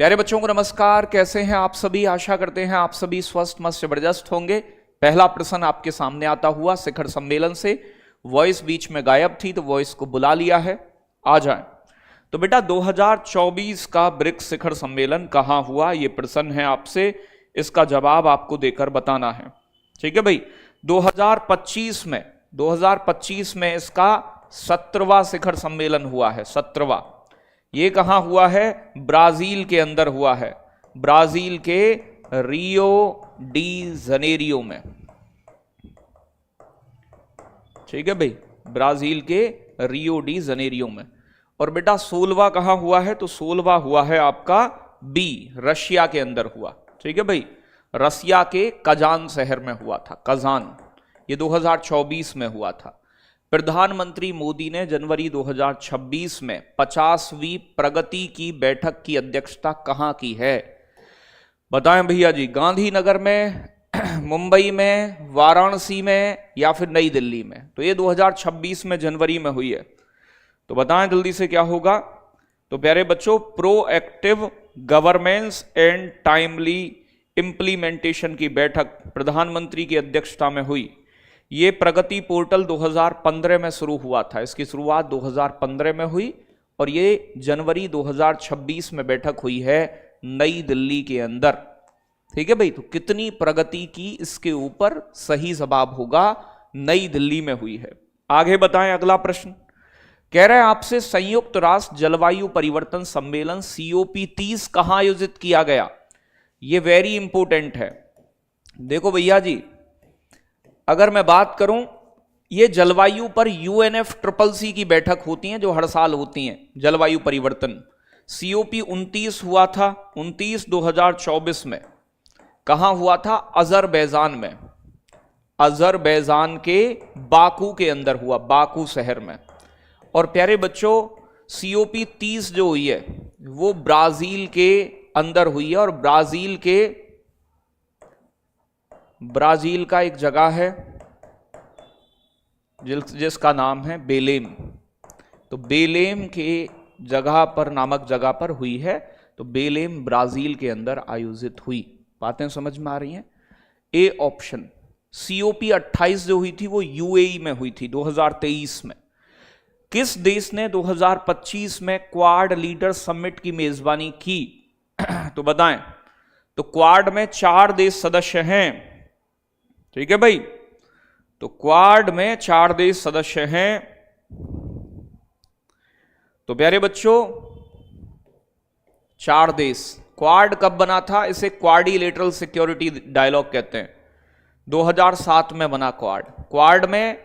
प्यारे बच्चों को नमस्कार। कैसे हैं आप सभी? आशा करते हैं आप सभी स्वस्थ मस्त जबरदस्त होंगे। पहला प्रश्न आपके सामने आता हुआ शिखर सम्मेलन से। वॉइस बीच में गायब थी तो वॉइस को बुला लिया है, आ जाए। तो बेटा 2024 का ब्रिक्स शिखर सम्मेलन कहां हुआ, ये प्रश्न है आपसे। इसका जवाब आपको देकर बताना है, ठीक है भाई। 2025 में इसका 17वां शिखर सम्मेलन हुआ है, 17वां। ये कहां हुआ है? ब्राजील के अंदर हुआ है, ब्राजील के रियो डी जनेरियो में, ठीक है भाई, ब्राजील के रियो डी जनेरियो में। और बेटा 16वां कहां हुआ है? तो 16वां हुआ है आपका बी, रशिया के अंदर हुआ, ठीक है भाई। रसिया के कजान शहर में हुआ था, कजान। ये 2024 में हुआ था। प्रधानमंत्री मोदी ने जनवरी 2026 में 50वीं प्रगति की बैठक की अध्यक्षता कहां की है? बताएं भैया जी। गांधीनगर में, मुंबई में, वाराणसी में या फिर नई दिल्ली में? तो ये 2026 में जनवरी में हुई है। तो बताएं जल्दी से क्या होगा। तो प्यारे बच्चों, proactive governance and timely implementation की बैठक प्रधानमंत्री की अध्यक्षता में हुई। ये प्रगति पोर्टल 2015 में शुरू हुआ था, इसकी शुरुआत 2015 में हुई और ये जनवरी 2026 में बैठक हुई है नई दिल्ली के अंदर, ठीक है भाई। तो कितनी प्रगति की, इसके ऊपर सही जवाब होगा नई दिल्ली में हुई है। आगे बताएं अगला प्रश्न। कह रहे हैं आपसे संयुक्त राष्ट्र जलवायु परिवर्तन सम्मेलन COP30 कहां आयोजित किया गया? ये वेरी इंपोर्टेंट है। देखो भैया जी, अगर मैं बात करूं, ये जलवायु पर UNFCCC की बैठक होती हैं जो हर साल होती हैं, जलवायु परिवर्तन। COP29 हुआ था 29/2024 में। कहां हुआ था? अजरबैजान में, अजरबैजान के बाकू के अंदर हुआ, बाकू शहर में। और प्यारे बच्चों, COP30 जो हुई है वो ब्राजील के अंदर हुई है और ब्राजील का एक जगह है जिसका नाम है बेलेम। तो बेलेम के जगह पर, नामक जगह पर हुई है। तो बेलेम ब्राजील के अंदर आयोजित हुई। बातें समझ में आ रही हैं? A option. COP28 जो हुई थी वो UAE में हुई थी 2023 में। किस देश ने 2025 में क्वाड लीडर समिट की मेजबानी की? तो बताएं। तो क्वाड में 4 देश सदस्य हैं, ठीक है भाई। तो क्वाड में 4 देश सदस्य हैं। तो प्यारे बच्चों, 4 देश। क्वाड कब बना था? इसे क्वाड्रिलेटरल सिक्योरिटी डायलॉग कहते हैं। 2007 में बना क्वाड। क्वाड में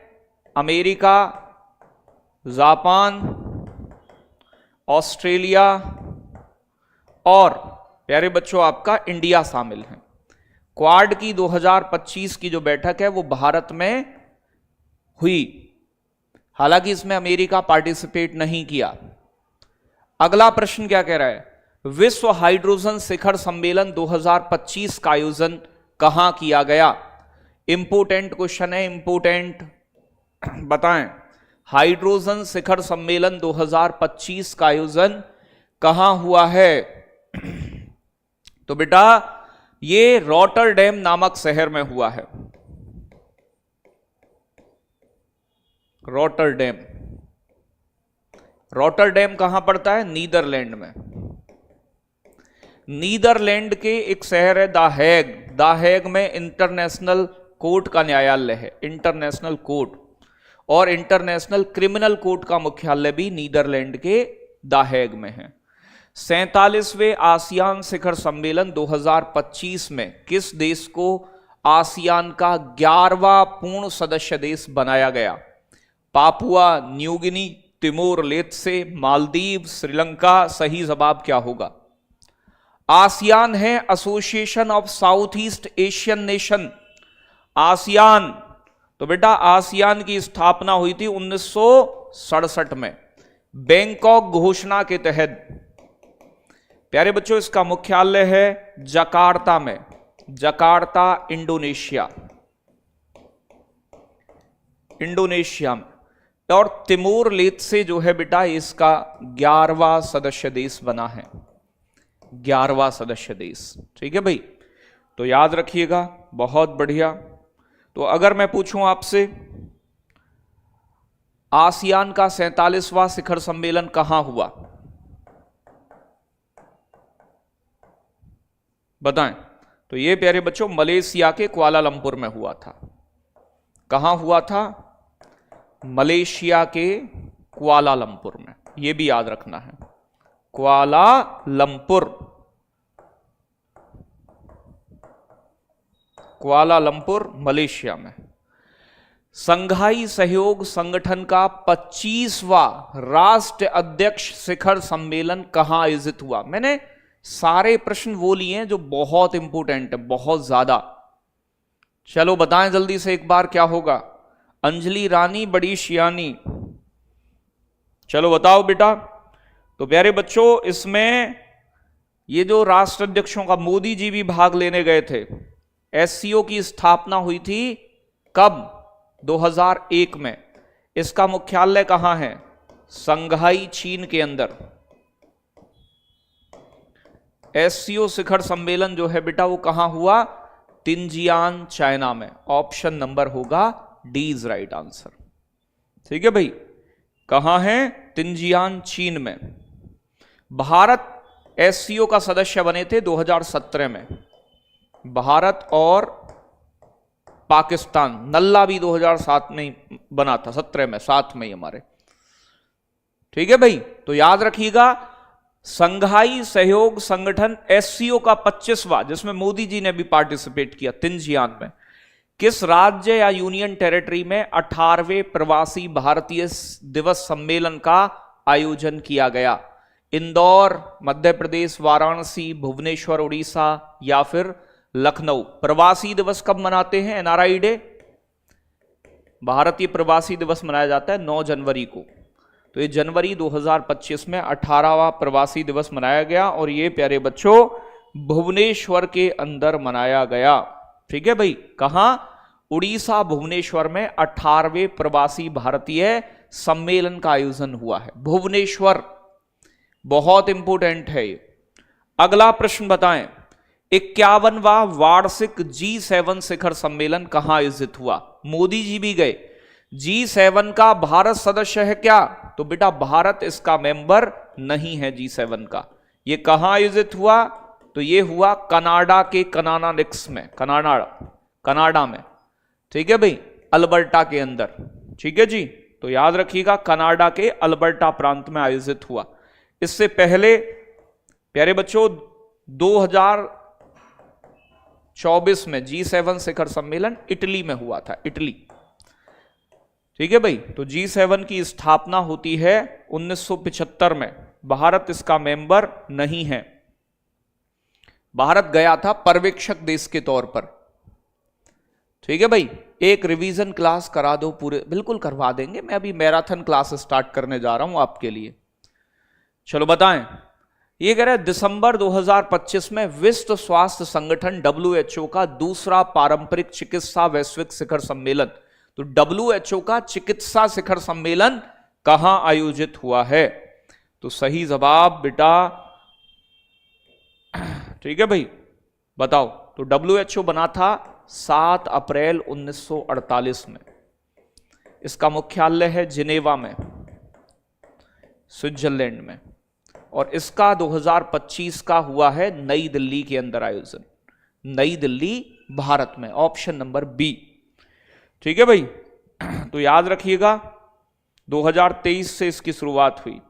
अमेरिका, जापान, ऑस्ट्रेलिया और प्यारे बच्चों आपका इंडिया शामिल है। क्वाड की 2025 की जो बैठक है वो भारत में हुई, हालांकि इसमें अमेरिका पार्टिसिपेट नहीं किया। अगला प्रश्न क्या कह रहा है? विश्व हाइड्रोजन शिखर सम्मेलन 2025 का आयोजन कहां किया गया? इंपोर्टेंट क्वेश्चन है, इंपोर्टेंट। बताएं, हाइड्रोजन शिखर सम्मेलन 2025 का आयोजन कहां हुआ है? तो बेटा ये रॉटरडैम नामक शहर में हुआ है। रॉटरडैम, रॉटरडैम कहां पड़ता है? नीदरलैंड में। नीदरलैंड के एक शहर है द हेग। द हेग में इंटरनेशनल कोर्ट का न्यायालय है, इंटरनेशनल कोर्ट। और इंटरनेशनल क्रिमिनल कोर्ट का मुख्यालय भी नीदरलैंड के द हेग में है। 47वें आसियान शिखर सम्मेलन 2025 में किस देश को आसियान का 11वां पूर्ण सदस्य देश बनाया गया? पापुआ न्यू गिनी, तिमोर लेत्से, मालदीव, श्रीलंका। सही जवाब क्या होगा? आसियान है association of south east Asian nation, ASEAN. तो बेटा आसियान की स्थापना हुई थी 1967 में बैंकॉक घोषणा के तहत। प्यारे बच्चों, इसका मुख्यालय है जकार्ता में, जकार्ता इंडोनेशिया, इंडोनेशिया में। और तिमोर लेत्से जो है बेटा इसका 11वां सदस्य देश बना है। 11वां सदस्य देश। ठीक है भाई, तो याद रखिएगा, बहुत बढ़िया। तो अगर मैं पूछूं आपसे, आसियान का 47वां शिखर सम्मेलन कहां हुआ, बताएं। तो ये प्यारे बच्चों मलेशिया के कुआलालंपुर में हुआ था। कहां हुआ था? मलेशिया के कुआलालंपुर में, ये भी याद रखना है, कुआलालंपुर, कुआलालंपुर मलेशिया में। संघाई सहयोग संगठन का 25वां राष्ट्र अध्यक्ष शिखर सम्मेलन कहां आयोजित हुआ? मैंने सारे प्रश्न वो लिए हैं जो बहुत इंपोर्टेंट है, बहुत ज्यादा। चलो बताएं जल्दी से एक बार, क्या होगा? अंजलि रानी बड़ी शियानी, चलो बताओ बेटा। तो प्यारे बच्चों, इसमें ये जो राष्ट्र अध्यक्षों का, मोदी जी भी भाग लेने गए थे। एससीओ की स्थापना हुई थी कब? 2001 में। इसका मुख्यालय कहां है? संघाई चीन के अंदर। एससीओ शिखर सम्मेलन जो है बेटा वो कहां हुआ? तिनजियान चाइना में। ऑप्शन नंबर होगा डी इज राइट आंसर। ठीक है भाई, कहां है? तिनजियान चीन में। भारत एससीओ का सदस्य बने थे 2017 में। भारत और पाकिस्तान, नल्ला भी 2007 में बना था, 17 में, साथ में ही हमारे। ठीक है भाई, तो याद रखिएगा, संघाई सहयोग संगठन एससीओ का 25वां, जिसमें मोदी जी ने भी पार्टिसिपेट किया, तिनजियान में। किस राज्य या यूनियन टेरिटरी में 18वें प्रवासी भारतीय दिवस सम्मेलन का आयोजन किया गया? इंदौर मध्य प्रदेश, वाराणसी, भुवनेश्वर उड़ीसा या फिर लखनऊ? प्रवासी दिवस कब मनाते हैं? एनआरआई डे, भारतीय प्रवासी दिवस मनाया जाता है 9 जनवरी को। तो ये जनवरी 2025 में 18वां प्रवासी दिवस मनाया गया, और ये प्यारे बच्चों भुवनेश्वर के अंदर मनाया गया। ठीक है भाई, कहां? उड़ीसा भुवनेश्वर में 18वें प्रवासी भारतीय सम्मेलन का आयोजन हुआ है, भुवनेश्वर। बहुत इंपोर्टेंट है ये। अगला प्रश्न बताएं, 51वां वार्षिक G7 शिखर सम्मेलन कहां आयोजित हुआ? मोदी जी भी गए। G7 का भारत सदस्य है क्या? तो बेटा भारत इसका मेंबर नहीं है G7 का। ये कहां आयोजित हुआ? तो ये हुआ कनाडा के कनानानिक्स में, कनाडा में। ठीक है भाई, अल्बर्टा के अंदर। ठीक है जी, तो याद रखिएगा, कनाडा के अल्बर्टा प्रांत में आयोजित हुआ। इससे पहले प्यारे बच्चों 2024 में G7 शिखर सम्मेलन इटली में हुआ था, इटली। ठीक है भाई, तो G7 की स्थापना होती है 1975 में। भारत इसका मेंबर नहीं है। भारत गया था पर्यवेक्षक देश के तौर पर। ठीक है भाई, एक रिवीजन क्लास करा दो पूरे, बिल्कुल करवा देंगे। मैं अभी मैराथन क्लास स्टार्ट करने जा रहा हूं आपके लिए। चलो बताएं, ये कह रहे हैं दिसंबर 2025 में विश्व स्वास्थ्य संगठन WHO का दूसरा पारंपरिक चिकित्सा वैश्विक शिखर सम्मेलन, तो WHO का चिकित्सा शिखर सम्मेलन कहां आयोजित हुआ है? तो सही जवाब बेटा, ठीक है भाई बताओ। तो WHO बना था 7 अप्रैल 1948 में। इसका मुख्यालय है जिनेवा में, स्विट्जरलैंड में। और इसका 2025 का हुआ है नई दिल्ली के अंदर आयोजन, नई दिल्ली भारत में। Option number B. ठीक है भाई, तो याद रखिएगा 2023 से इसकी शुरुआत हुई।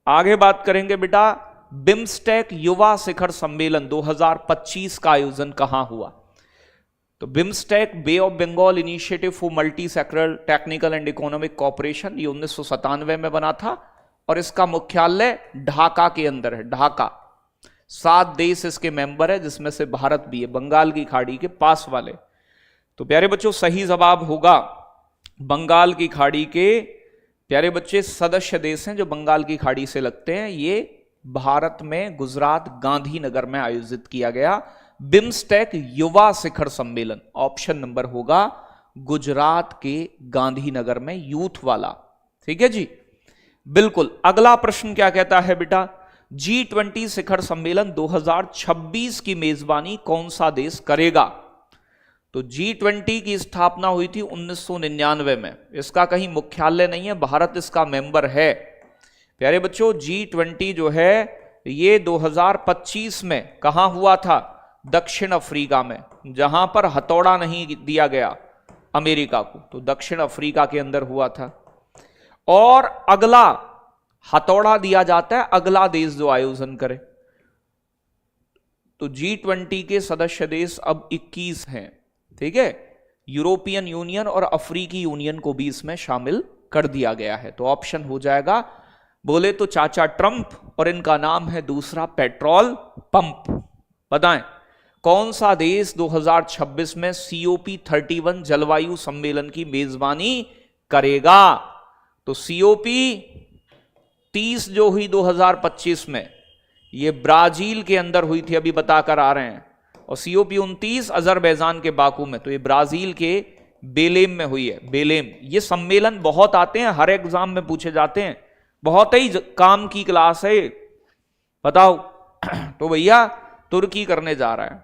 आगे बात करेंगे बेटा, बिम्स्टेक युवा शिखर सम्मेलन 2025 का आयोजन कहां हुआ? तो BIMSTEC bay of Bengal initiative for multi sectoral technical and economic cooperation, ये 1997 में बना था, और इसका मुख्यालय ढाका के अंदर है, ढाका। 7 देश इसके मेंबर है, जिसमें से भारत भी है, बंगाल की खाड़ी के पास वाले। तो प्यारे बच्चों सही जवाब होगा बंगाल की खाड़ी के, प्यारे बच्चे सदस्य देश हैं जो बंगाल की खाड़ी से लगते हैं। ये भारत में गुजरात गांधीनगर में आयोजित किया गया बिम्स्टेक युवा शिखर सम्मेलन। ऑप्शन नंबर होगा गुजरात के गांधीनगर में, यूथ वाला। ठीक है जी, बिल्कुल। अगला प्रश्न क्या कहता है बेटा, G20 शिखर सम्मेलन 2026 की मेजबानी कौन सा देश करेगा? तो G20 की स्थापना हुई थी 1999 में। इसका कहीं मुख्यालय नहीं है, भारत इसका मेंबर है। प्यारे बच्चों, G20 जो है ये 2025 में कहां हुआ था? दक्षिण अफ्रीका में, जहां पर हथौड़ा नहीं दिया गया अमेरिका को, तो दक्षिण अफ्रीका के अंदर हुआ था। और अगला हथौड़ा दिया जाता है अगला देश जो आयोजन करे। तो G20 के सदस्य देश अब 21 हैं, ठीक है। यूरोपियन यूनियन और अफ्रीकी यूनियन को भी इसमें शामिल कर दिया गया है। तो ऑप्शन हो जाएगा, बोले तो चाचा ट्रंप, और इनका नाम है दूसरा पेट्रोल पंप। बताएं कौन सा देश 2026 में COP31 जलवायु सम्मेलन की मेजबानी करेगा? तो COP30 जो हुई 2025 में, ये ब्राजील के अंदर हुई थी, अभी बताकर आ रहे हैं। और COP29 अजरबैजान के बाकू में, तो ये ब्राजील के बेलेम में हुई है। बेलेम, ये सम्मेलन बहुत आते हैं, हर एग्जाम में पूछे जाते हैं, बहुत ही काम की क्लास है। बताओ तो भैया तुर्की करने जा रहा है,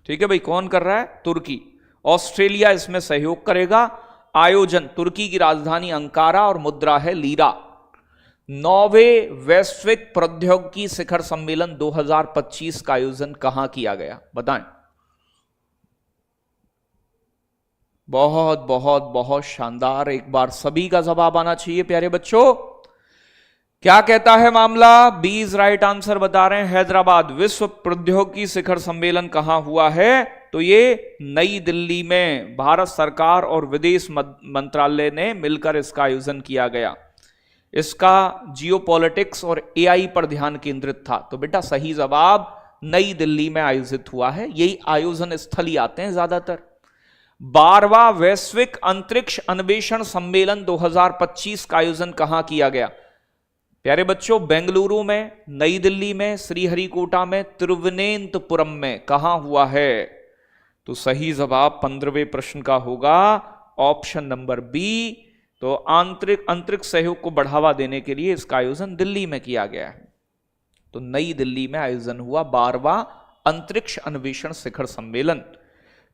ठीक है भाई। कौन कर रहा है? तुर्की। ऑस्ट्रेलिया इसमें सहयोग करेगा। आयोजन तुर्की की राजधानी अंकारा और मुद्रा है लीरा। 9वें वैश्विक प्रौद्योगिकी शिखर सम्मेलन 2025 का आयोजन कहां किया गया? बताएं। बहुत बहुत बहुत शानदार, एक बार सभी का जवाब आना चाहिए प्यारे बच्चों। क्या कहता है मामला? 20 राइट आंसर बता रहे हैं। हैदराबाद विश्व प्रौद्योगिकी शिखर सम्मेलन कहां हुआ है? तो ये नई दिल्ली में भारत सरकार और विदेश मंत्रालय ने मिलकर इसका आयोजन किया गया। इसका जियोपॉलिटिक्स और AI पर ध्यान केंद्रित था। तो बेटा सही जवाब नई दिल्ली में आयोजित हुआ है। यही आयोजन स्थल ही आते हैं ज्यादातर। 12वां वैश्विक अंतरिक्ष अन्वेषण सम्मेलन 2025 का आयोजन कहां किया गया? प्यारे बच्चों, बेंगलुरु में, नई दिल्ली में, श्रीहरिकोटा में, तिरुवनंतपुरम में कहां हुआ है? तो सही जवाब 15वें प्रश्न का होगा ऑप्शन नंबर बी। तो अंतरिक्ष सहयोग को बढ़ावा देने के लिए इसका आयोजन दिल्ली में किया गया है। तो नई दिल्ली में आयोजन हुआ 12वां अंतरिक्ष अन्वेषण शिखर सम्मेलन,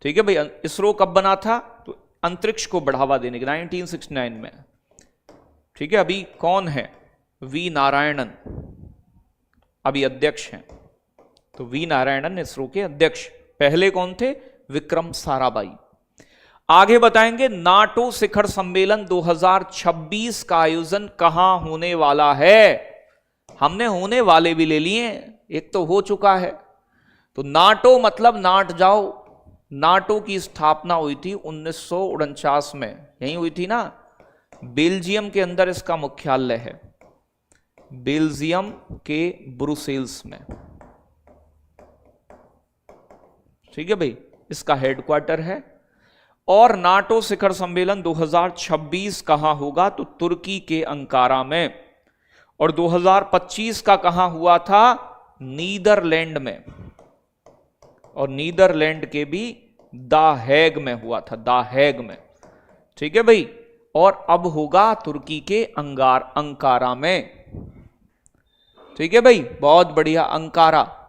ठीक है भाई। इसरो कब बना था? तो अंतरिक्ष को बढ़ावा देने के 1969 में, ठीक है। अभी कौन है? वी नारायणन अभी अध्यक्ष हैं। तो वी नारायणन इसरो के अध्यक्ष। पहले कौन थे? विक्रम साराभाई। आगे बताएंगे नाटो शिखर सम्मेलन 2026 का आयोजन कहां होने वाला है? हमने होने वाले भी ले लिए, एक तो हो चुका है। तो नाटो मतलब नाट जाओ। नाटो की स्थापना हुई थी 1949 में, यही हुई थी ना। बेल्जियम के अंदर इसका मुख्यालय है, बेल्जियम के ब्रुसेल्स में, ठीक है भाई, इसका हेडक्वार्टर है। और नाटो शिखर सम्मेलन 2026 कहां होगा? तो तुर्की के अंकारा में। और 2025 का कहां हुआ था? नीदरलैंड में। और नीदरलैंड के भी द हेग में हुआ था, द हेग में, ठीक है भाई। और अब होगा तुर्की के अंकारा में, ठीक है भाई। बहुत बढ़िया, अंकारा।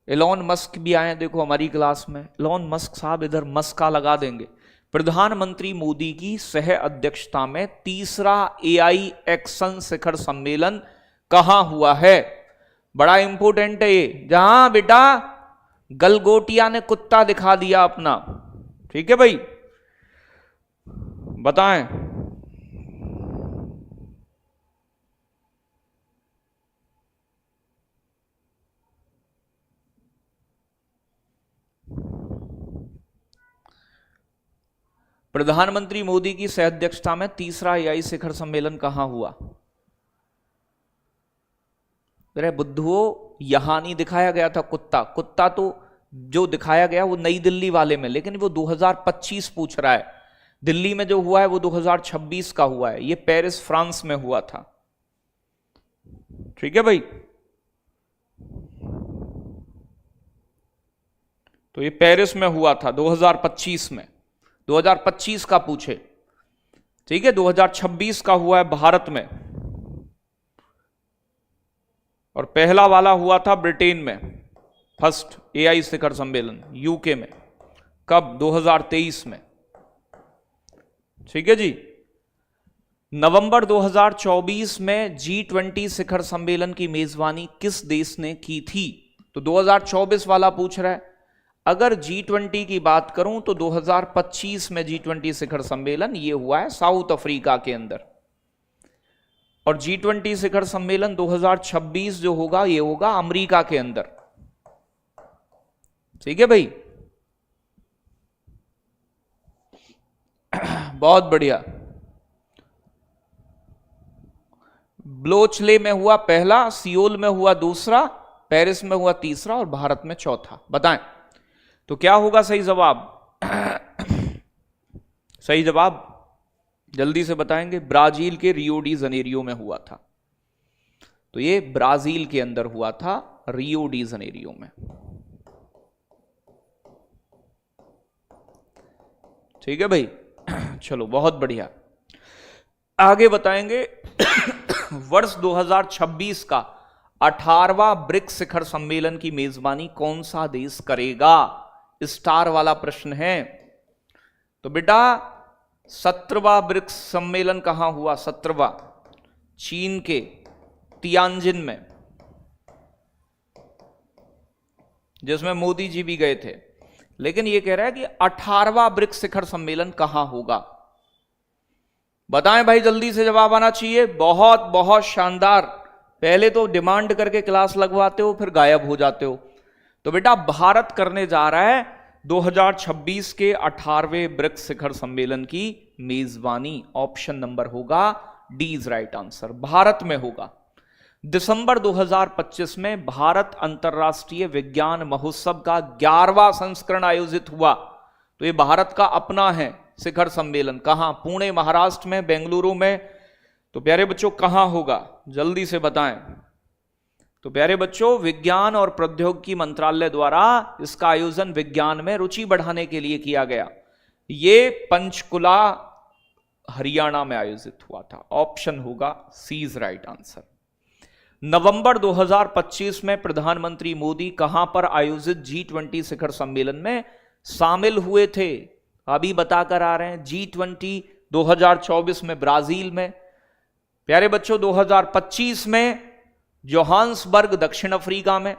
एलोन मस्क भी आए देखो हमारी क्लास में। एलोन मस्क साहब इधर मस्का लगा देंगे। प्रधानमंत्री मोदी की सह अध्यक्षता में 3रा AI एक्शन शिखर सम्मेलन कहां हुआ है? बड़ा इंपोर्टेंट है ये, जहां बेटा गलगोटिया ने कुत्ता दिखा दिया अपना, ठीक है भाई। बताएं। प्रधानमंत्री मोदी की सह अध्यक्षता में 3रा AI शिखर सम्मेलन कहां हुआ? अरे बुद्धुओ, यहां नहीं दिखाया गया था कुत्ता। कुत्ता तो जो दिखाया गया वो नई दिल्ली वाले में, लेकिन वो 2025 पूछ रहा है। दिल्ली में जो हुआ है वो 2026 का हुआ है। ये पेरिस फ्रांस में हुआ था, ठीक है भाई। तो ये पेरिस में हुआ था 2025 में। 2025 का पूछे, ठीक है, 2026 का हुआ है भारत में, और पहला वाला हुआ था ब्रिटेन में, फर्स्ट एआई शिखर सम्मेलन यूके में, कब? 2023 में। ठीक है जी। नवंबर 2024 में G20 शिखर सम्मेलन की मेजबानी किस देश ने की थी? तो 2024 वाला पूछ रहा है। अगर G20 की बात करूं तो 2025 में G20 शिखर सम्मेलन ये हुआ है साउथ अफ्रीका के अंदर, और G20 शिखर सम्मेलन 2026 जो होगा ये होगा अमेरिका के अंदर। ठीक है भाई, बहुत बढ़िया। ब्लोचले में हुआ पहला, सियोल में हुआ दूसरा, पेरिस में हुआ तीसरा और भारत में चौथा। बताएं तो क्या होगा सही जवाब? सही जवाब जल्दी से बताएंगे। ब्राजील के रियो डी जनेरियो में हुआ था, तो ये ब्राजील के अंदर हुआ था, रियो डी जनेरियो में। ठीक है भाई, चलो बहुत बढ़िया। आगे बताएंगे वर्ष 2026 का 18वां ब्रिक्स शिखर सम्मेलन की मेजबानी कौन सा देश करेगा? स्टार वाला प्रश्न है। तो बेटा 17वां ब्रिक्स सम्मेलन कहां हुआ? 17वां चीन के तियानजिन में, जिसमें मोदी जी भी गए थे। लेकिन यह कह रहा है कि 18वां ब्रिक्स शिखर सम्मेलन कहां होगा? बताएं भाई, जल्दी से जवाब आना चाहिए। बहुत बहुत शानदार। पहले तो डिमांड करके क्लास लगवाते हो, फिर गायब हो जाते हो। तो बेटा भारत करने जा रहा है 2026 के 18वें ब्रिक्स शिखर सम्मेलन की मेजबानी। ऑप्शन नंबर होगा D is right answer, Bharat में होगा। दिसंबर 2025 में भारत अंतर्राष्ट्रीय विज्ञान महोत्सव का 11वां संस्करण आयोजित हुआ। तो ये भारत का अपना है शिखर सम्मेलन। कहां? पुणे महाराष्ट्र में, बेंगलुरु में। तो प्यारे बच्चों कहां होगा? जल्दी से बताएं। तो प्यारे बच्चों विज्ञान और प्रौद्योगिकी मंत्रालय द्वारा इसका आयोजन विज्ञान में रुचि बढ़ाने के लिए किया गया। ये पंचकुला हरियाणा में आयोजित हुआ था। ऑप्शन होगा सी इज राइट आंसर। नवंबर 2025 में प्रधानमंत्री मोदी कहां पर आयोजित G20 शिखर सम्मेलन में शामिल हुए थे? अभी बताकर आ रहे हैं। G20 2024 में ब्राजील में, प्यारे बच्चों 2025 में जोहान्सबर्ग दक्षिण अफ्रीका में,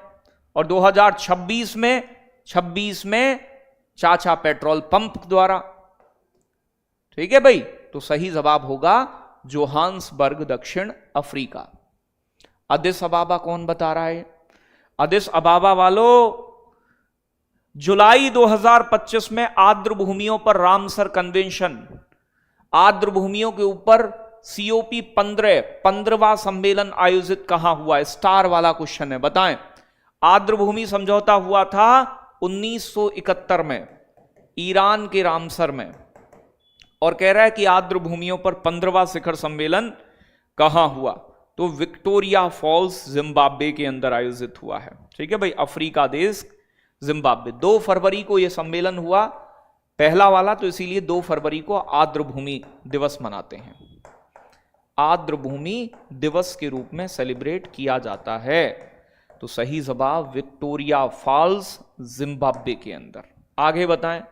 और 2026 में चाचा पेट्रोल पंप द्वारा। ठीक है भाई, तो सही जवाब होगा जोहान्सबर्ग दक्षिण अफ्रीका। अदिस अबाबा कौन बता रहा है? अदिस अबाबा वालों, जुलाई 2025 में आर्द्र भूमियों पर रामसर कन्वेंशन, आर्द्र भूमियों के ऊपर COP 15वां सम्मेलन आयोजित कहां हुआ? स्टार वाला क्वेश्चन है, बताएं। आर्द्र भूमि समझौता हुआ था 1971 में ईरान के रामसर में, और कह रहा है कि आर्द्र भूमियों पर 15वां शिखर सम्मेलन कहां हुआ? तो विक्टोरिया फॉल्स जिम्बाब्वे के अंदर आयोजित हुआ है। ठीक है भाई, अफ्रीका देश जिम्बाब्वे। 2 फरवरी को यह सम्मेलन हुआ, पहला वाला, तो इसीलिए 2 फरवरी को आर्द्र भूमि दिवस मनाते हैं। आर्द्र भूमि दिवस के रूप में सेलिब्रेट किया जाता है। तो सही जवाब विक्टोरिया फॉल्स जिम्बाब्वे के अंदर। आगे बताएं।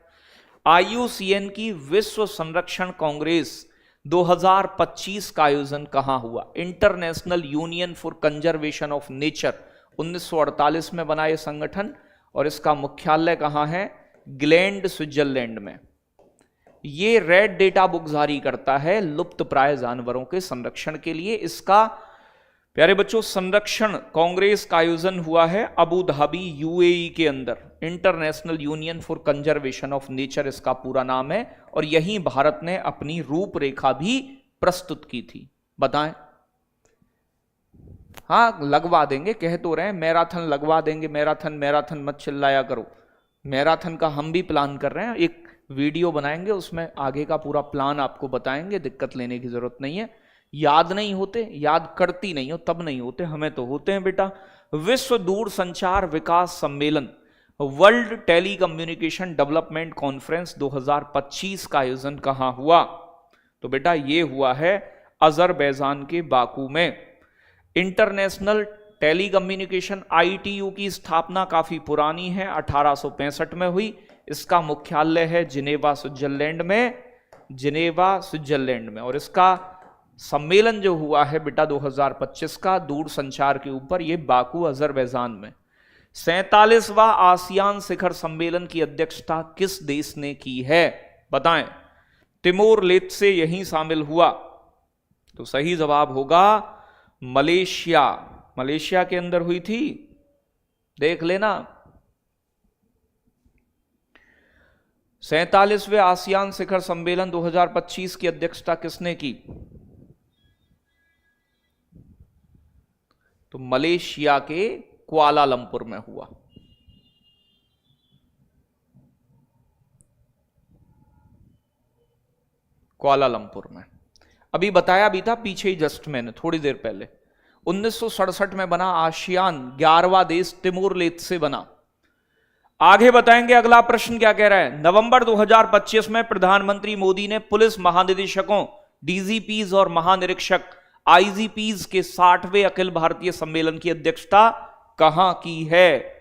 IUCN की विश्व संरक्षण कांग्रेस 2025 का आयोजन कहां हुआ? International union for conservation of nature 1948 में बना यह संगठन, और इसका मुख्यालय कहां है? ग्लैंड स्विट्जरलैंड में। ये रेड डेटा बुक जारी करता है लुप्त प्राय जानवरों के संरक्षण के लिए। इसका प्यारे बच्चों संरक्षण कांग्रेस का आयोजन हुआ है अबू धाबी UAE के अंदर। International union for conservation of nature इसका पूरा नाम है, और यहीं भारत ने अपनी रूपरेखा भी प्रस्तुत की थी। बताएं। हाँ लगवा देंगे, कह तो रहे हैं मैराथन लगवा देंगे। मैराथन मत चिल्लाया करो। मैराथन का हम भी प्लान कर रहे हैं, एक वीडियो बनाएंगे, उसमें आगे का पूरा प्लान आपको बताएंगे। दिक्कत लेने की जरूरत नहीं है। याद नहीं होते, याद करती नहीं हो तब नहीं होते, हमें तो होते हैं बेटा। विश्व दूरसंचार विकास सम्मेलन, वर्ल्ड टेलीकम्युनिकेशन डेवलपमेंट कॉन्फ्रेंस 2025 का आयोजन कहां हुआ? तो बेटा ये हुआ है अजरबैजान के बाकू में। इंटरनेशनल टेलीकम्युनिकेशन ITU की स्थापना काफी पुरानी है, 1865 में हुई। इसका मुख्यालय है जिनेवा स्विट्जरलैंड में, जिनेवा स्विट्जरलैंड में। और इसका सम्मेलन जो हुआ है बेटा 2025 का दूर संचार के ऊपर, ये बाकू अजरबैजान में। 47वां आसियान शिखर सम्मेलन की अध्यक्षता किस देश ने की है, बताएं। तिमोर लेत्से यहीं शामिल हुआ, तो सही जवाब होगा मलेशिया। मलेशिया के अंदर हुई थी, देख लेना। 47वें आसियान शिखर सम्मेलन 2025 की अध्यक्षता किसने की, तो मलेशिया के कुआलालंपुर में हुआ। कुआलालंपुर में। अभी बताया भी था पीछे ही जस्ट मैंने थोड़ी देर पहले, 1967 में बना आसियान, 11वां देश तिमोर लेत्से बना। आगे बताएंगे अगला प्रश्न क्या कह रहा है। नवंबर 2025 में प्रधानमंत्री मोदी ने पुलिस महानिदेशकों, DGPs और महानिरीक्षक IGPs के 60वें अखिल भारतीय सम्मेलन की अध्यक्षता कहां की है।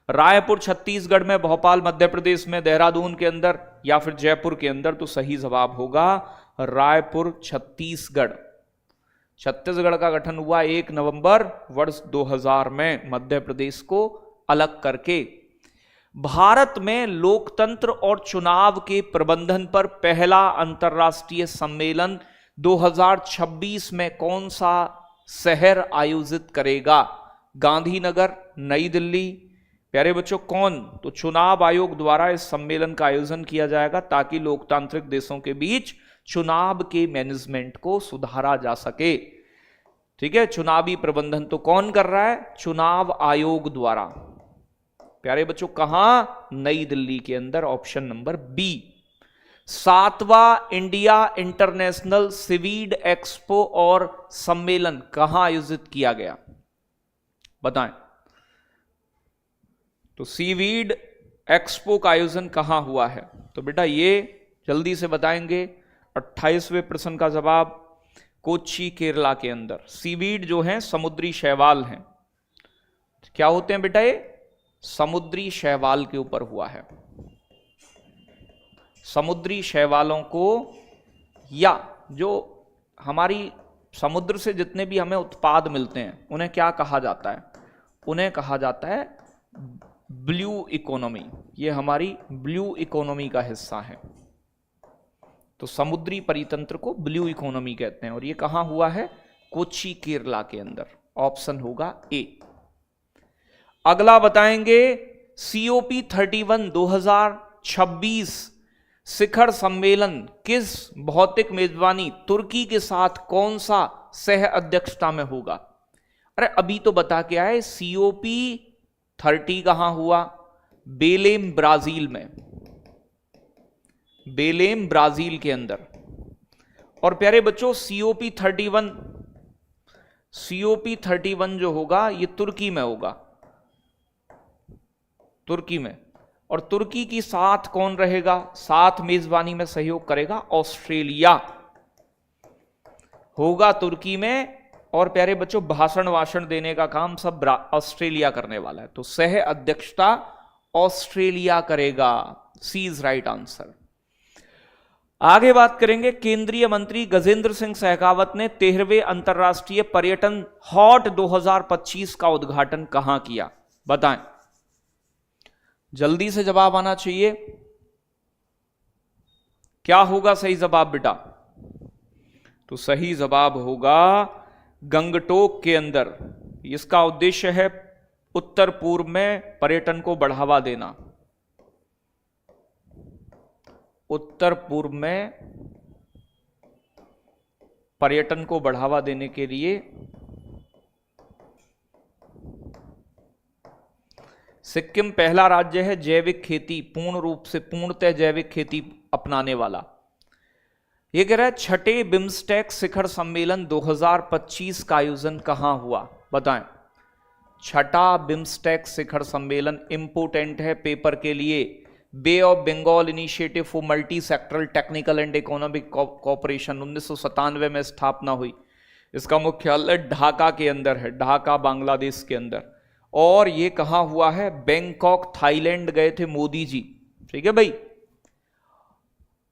रायपुर छत्तीसगढ़ में, भोपाल मध्य प्रदेश में, देहरादून के अंदर या फिर जयपुर के अंदर, तो सही जवाब होगा रायपुर छत्तीसगढ़। छत्तीसगढ़ का गठन हुआ 1 नवंबर वर्ष 2000 में मध्य प्रदेश को अलग करके। भारत में लोकतंत्र और चुनाव के प्रबंधन पर पहला अंतर्राष्ट्रीय सम्मेलन 2026 में कौन सा शहर आयोजित करेगा। गांधीनगर, नई दिल्ली। प्यारे बच्चों कौन, तो चुनाव आयोग द्वारा इस सम्मेलन का आयोजन किया जाएगा ताकि लोकतांत्रिक देशों के बीच चुनाव के मैनेजमेंट को सुधारा जा सके। ठीक है, चुनावी प्रबंधन तो कौन कर रहा है, चुनाव आयोग द्वारा। प्यारे बच्चों कहां, नई दिल्ली के अंदर, ऑप्शन नंबर बी। 7वां इंडिया इंटरनेशनल सीवीड एक्सपो और सम्मेलन कहां आयोजित किया गया, बताएं। तो सीवीड एक्सपो का आयोजन कहां हुआ है, तो बेटा ये जल्दी से बताएंगे। 28वें प्रश्न का जवाब कोच्चि, केरला के अंदर। सीवीड जो है समुद्री शैवाल हैं। क्या होते हैं बेटा, ये समुद्री शैवाल के ऊपर हुआ है। समुद्री शैवालों को, या जो हमारी समुद्र से जितने भी हमें उत्पाद मिलते हैं उन्हें क्या कहा जाता है, उन्हें कहा जाता है ब्लू इकोनॉमी। ये हमारी ब्लू इकोनॉमी का हिस्सा है। तो समुद्री परितंत्र को ब्लू इकोनॉमी कहते हैं। और ये कहां हुआ है, कोच्चि, केरला के अंदर। ऑप्शन होगा ए। अगला बताएंगे COP31 2026 शिखर सम्मेलन किस भौतिक मेजबानी तुर्की के साथ कौन सा सह अध्यक्षता में होगा। अरे अभी तो बता के आए, COP30 कहां हुआ, बेलेम ब्राजील में, बेलेम ब्राजील के अंदर। और प्यारे बच्चों COP31 जो होगा ये तुर्की में होगा, तुर्की में। और तुर्की की साथ कौन रहेगा, साथ मेजबानी में सहयोग करेगा ऑस्ट्रेलिया, होगा तुर्की में। और प्यारे बच्चों भाषण देने का काम सब ऑस्ट्रेलिया करने वाला है, तो सह अध्यक्षता ऑस्ट्रेलिया करेगा। सी इज राइट आंसर। आगे बात करेंगे, केंद्रीय मंत्री गजेंद्र सिंह शेखावत ने 13वें अंतर्राष्ट्रीय पर्यटन हॉट 2025 का उद्घाटन कहां किया, बताएं। जल्दी से जवाब आना चाहिए। क्या होगा सही जवाब बेटा, तो सही जवाब होगा गंगटोक के अंदर। इसका उद्देश्य है उत्तर पूर्व में पर्यटन को बढ़ावा देना। उत्तर पूर्व में पर्यटन को बढ़ावा देने के लिए सिक्किम पहला राज्य है जैविक खेती, पूर्ण रूप से पूर्णतः जैविक खेती अपनाने वाला। यह कह रहा है छठे बिम्स्टेक शिखर सम्मेलन 2025 का आयोजन कहां हुआ, बताएं। छठा बिम्स्टेक शिखर सम्मेलन इंपोर्टेंट है पेपर के लिए। Bay of Bengal initiative for multi sectoral technical and economic cooperation 1997 में स्थापना हुई। इसका मुख्यालय ढाका के अंदर है, ढाका बांग्लादेश के अंदर। और ये कहां हुआ है? बैंकॉक थाईलैंड गए थे मोदी जी, ठीक है भाई।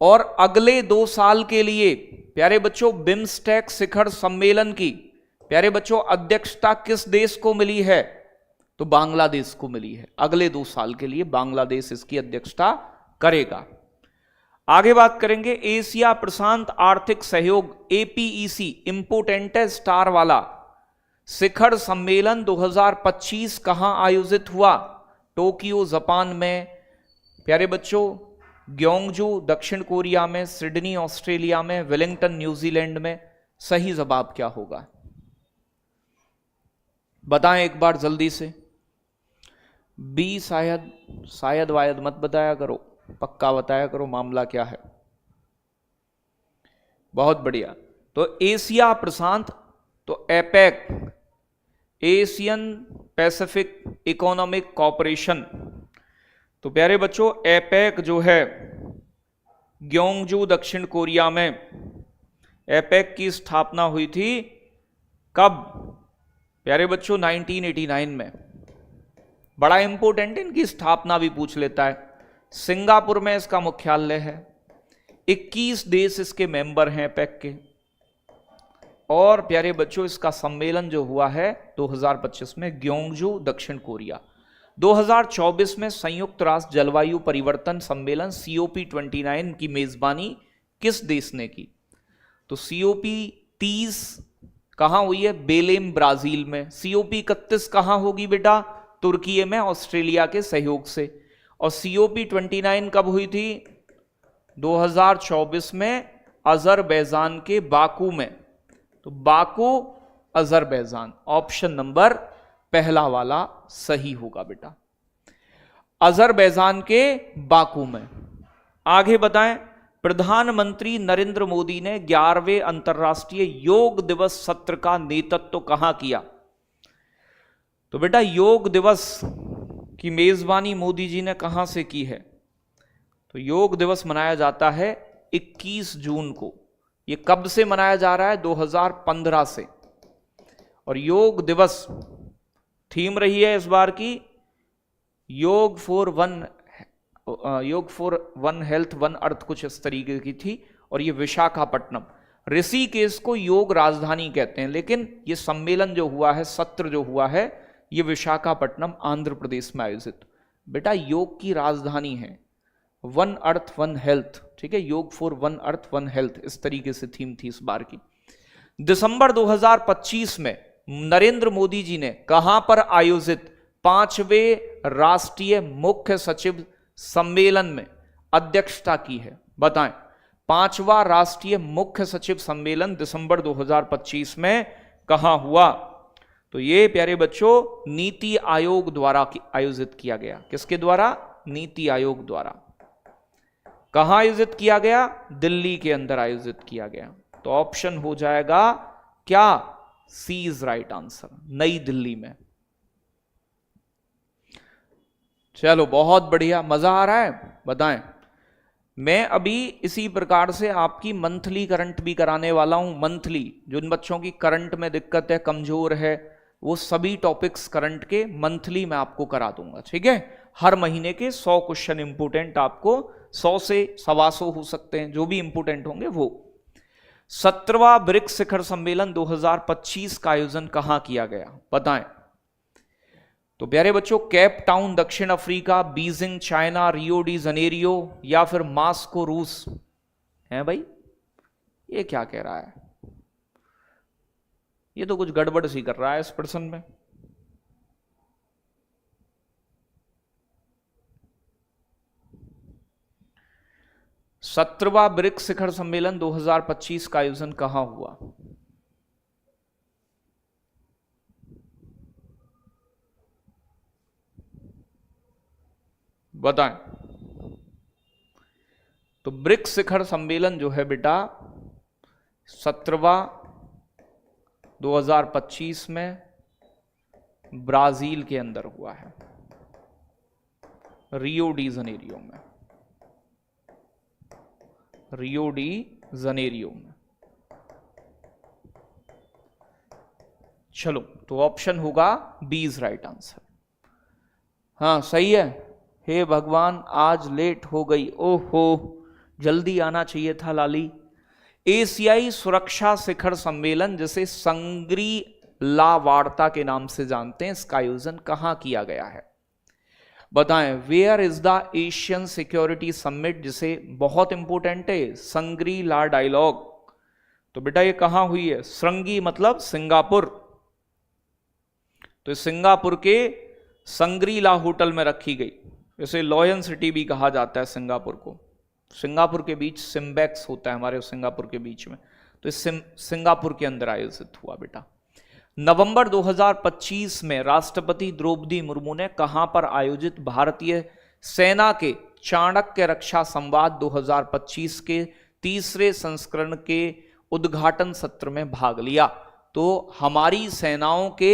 और अगले 2 साल के लिए प्यारे बच्चों बिम्स्टेक शिखर सम्मेलन की प्यारे बच्चों अध्यक्षता किस देश को मिली है? तो बांग्लादेश को मिली है। अगले 2 साल के लिए बांग्लादेश इसकी अध्यक्षता करेगा। आगे बात करेंगे एशिया प्रशांत आर्थिक सहयोग एपीईसी इंपोर्टेंट स्टार वाला शिखर सम्मेलन 2025 कहां आयोजित हुआ? टोक्यो जापान में, प्यारे बच्चों ग्योंगजू दक्षिण कोरिया में, सिडनी ऑस्ट्रेलिया में, वेलिंगटन न्यूजीलैंड में। सही जवाब क्या होगा बताएं एक बार जल्दी से। बी शायद वायद मत बताया करो, पक्का बताया करो मामला क्या है। बहुत बढ़िया। तो एशिया प्रशांत, तो APEC Asian Pacific economic corporation. तो प्यारे बच्चों एपेक जो है ग्योंगजू दक्षिण कोरिया में, एपेक की स्थापना हुई थी कब? प्यारे बच्चों 1989 में। बड़ा इंपॉर्टेंट, इनकी स्थापना भी पूछ लेता है। सिंगापुर में इसका मुख्यालय है। 21 देश इसके मेंबर हैं एपेक के। और प्यारे बच्चों इसका सम्मेलन जो हुआ है 2025 में ग्योंगजू दक्षिण कोरिया। 2024 में संयुक्त राष्ट्र जलवायु परिवर्तन सम्मेलन COP29 की मेजबानी किस देश ने की? तो COP30 कहां हुई है? बेलेम ब्राजील में। COP31 कहां होगी बेटा? तुर्की में ऑस्ट्रेलिया के सहयोग से। और COP29 कब हुई थी? 2024 में अजरबैजान के बाकू में। तो बाकू अजरबैजान, ऑप्शन नंबर पहला वाला सही होगा बेटा, अजरबैजान के बाकू में। आगे बताएं प्रधानमंत्री नरेंद्र मोदी ने 11वें अंतर्राष्ट्रीय योग दिवस सत्र का नेतृत्व कहां किया? तो बेटा योग दिवस की मेजबानी मोदी जी ने कहां से की है? तो योग दिवस मनाया जाता है 21 जून को। ये कब से मनाया जा रहा है? 2015 से। और योग दिवस थीम रही है इस बार की योग for one health one earth, कुछ इस तरीके की थी। और ये विशाखापट्टनम, ऋषिकेश को योग राजधानी कहते हैं, लेकिन ये सम्मेलन जो हुआ है, सत्र जो हुआ है, ये विशाखापट्टनम आंध्र प्रदेश में आयोजित। बेटा योग की राजधानी है वन अर्थ वन हेल्थ, ठीक है, योग for one earth one health, इस तरीके से थीम थी इस बार की। दिसंबर 2025 में नरेंद्र मोदी जी ने कहां पर आयोजित 5वें राष्ट्रीय मुख्य सचिव सम्मेलन में अध्यक्षता की है? बताएं। 5वां राष्ट्रीय मुख्य सचिव सम्मेलन दिसंबर 2025 में कहां हुआ? तो ये प्यारे बच्चों नीति आयोग द्वारा आयोजित किया गया। किसके द्वारा? नीति आयोग द्वारा। कहां आयोजित किया गया? दिल्ली के अंदर आयोजित किया गया। तो ऑप्शन हो जाएगा क्या? सी इज राइट आंसर, नई दिल्ली में। चलो बहुत बढ़िया, मजा आ रहा है? बताएं। मैं अभी इसी प्रकार से आपकी मंथली करंट भी कराने वाला हूं। मंथली, जिन बच्चों की करंट में दिक्कत है, कमजोर है, वो सभी टॉपिक्स करंट के मंथली मैं आपको करा दूंगा, ठीक है। हर महीने के 100 क्वेश्चन इंपोर्टेंट, आपको 100 से 125 हो सकते हैं, जो भी इंपोर्टेंट होंगे वो। 17वां ब्रिक्स शिखर सम्मेलन 2025 का आयोजन कहां किया गया? बताएं। तो प्यारे बच्चों केप टाउन दक्षिण Africa, Beijing China, Rio de Janeiro या फिर मास्को रूस है? भाई ये क्या कह रहा है? ये तो कुछ गड़बड़ सी कर रहा है इस प्रश्न में। सत्रहवां ब्रिक्स शिखर सम्मेलन 2025 का आयोजन कहां हुआ? बताएं। तो ब्रिक्स शिखर सम्मेलन जो है बेटा 17वां 2025 में ब्राजील के अंदर हुआ है। रियो डी जनेरियो में, रियो डी जनेरियो में। चलो, तो ऑप्शन होगा बी इज राइट आंसर। हाँ सही है। हे भगवान, आज लेट हो गई, ओहो, जल्दी आना चाहिए था लाली। एशियाई सुरक्षा शिखर सम्मेलन, जिसे संग्री ला वार्ता के नाम से जानते हैं, इसका आयोजन कहां किया गया है? बताएं, where is the Asian security summit, जिसे बहुत इंपॉर्टेंट है संग्री ला डायलॉग। तो बेटा ये कहां हुई है? श्रृंगी मतलब सिंगापुर, तो सिंगापुर के संग्री ला होटल में रखी गई। इसे लॉयन सिटी भी कहा जाता है सिंगापुर को। सिंगापुर के बीच सिम्बेक्स होता है हमारे सिंगापुर के बीच में, तो इस सिंगापुर के अंदर आयोजित हुआ बेटा। नवंबर 2025 में राष्ट्रपति द्रौपदी मुर्मू ने कहां पर आयोजित भारतीय सेना के चाणक्य रक्षा संवाद 2025 के तीसरे संस्करण के उद्घाटन सत्र में भाग लिया? तो हमारी सेनाओं के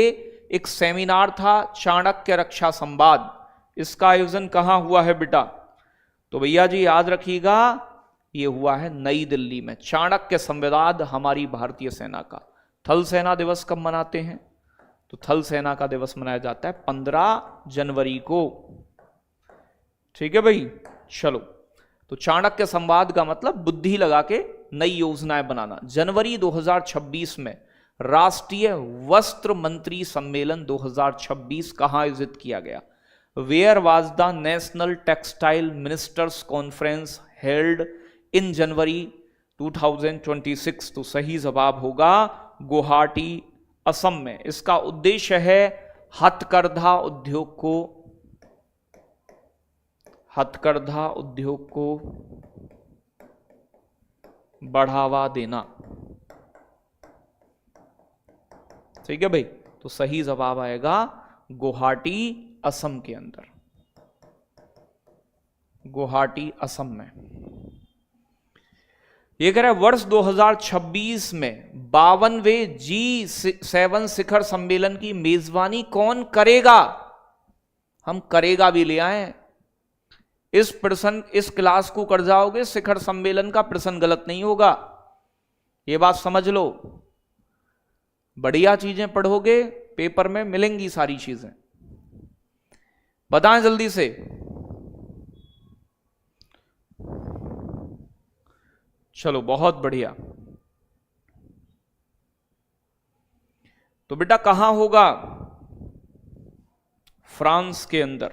एक सेमिनार था चाणक्य रक्षा संवाद, इसका आयोजन कहां हुआ है बेटा? तो भैया जी याद रखिएगा, यह हुआ है नई दिल्ली में। चाणक्य संवाद हमारी भारतीय सेना का। थल सेना दिवस कब मनाते हैं? तो थल सेना का दिवस मनाया जाता है 15 जनवरी को। ठीक है भाई। चलो, तो चाणक्य संवाद का मतलब बुद्धि लगा के नई योजनाएं बनाना। जनवरी 2026 में राष्ट्रीय वस्त्र मंत्री सम्मेलन 2026 कहां आयोजित किया गया? Where was the national textile ministers conference held in January 2026? तो सही जवाब होगा गुवाहाटी, असम में। इसका उद्देश्य है हथकरघा उद्योग को बढ़ावा देना। ठीक है भाई, तो सही जवाब आएगा गुवाहाटी, असम के अंदर, गुवाहाटी असम में। ये कह रहा है वर्ष 2026 में 52वें G7 शिखर सम्मेलन की मेजबानी कौन करेगा? हम करेगा भी ले आए। इस क्लास को कर जाओगे, शिखर सम्मेलन का प्रश्न गलत नहीं होगा, ये बात समझ लो। बढ़िया चीजें पढ़ोगे, पेपर में मिलेंगी सारी चीजें। बताएं जल्दी से। चलो, बहुत बढ़िया। तो बेटा कहां होगा? फ्रांस के अंदर।